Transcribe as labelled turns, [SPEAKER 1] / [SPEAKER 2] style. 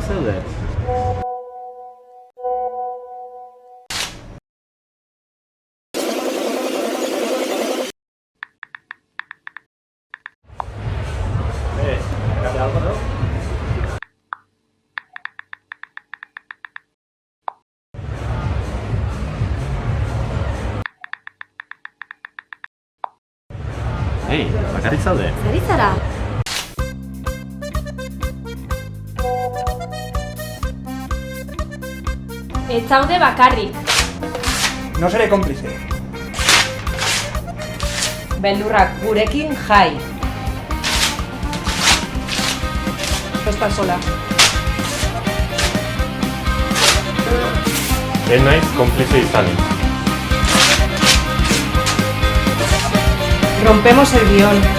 [SPEAKER 1] zaude? ¿Cambia algo, no? Bakarrik zaude?
[SPEAKER 2] Zeri zara? Ez zaude bakarrik.
[SPEAKER 3] No seré cómplice.
[SPEAKER 4] Beldurrak gurekin jai.
[SPEAKER 3] No estás sola.
[SPEAKER 5] Ez naiz konplize izanik.
[SPEAKER 4] Rompemos el guión.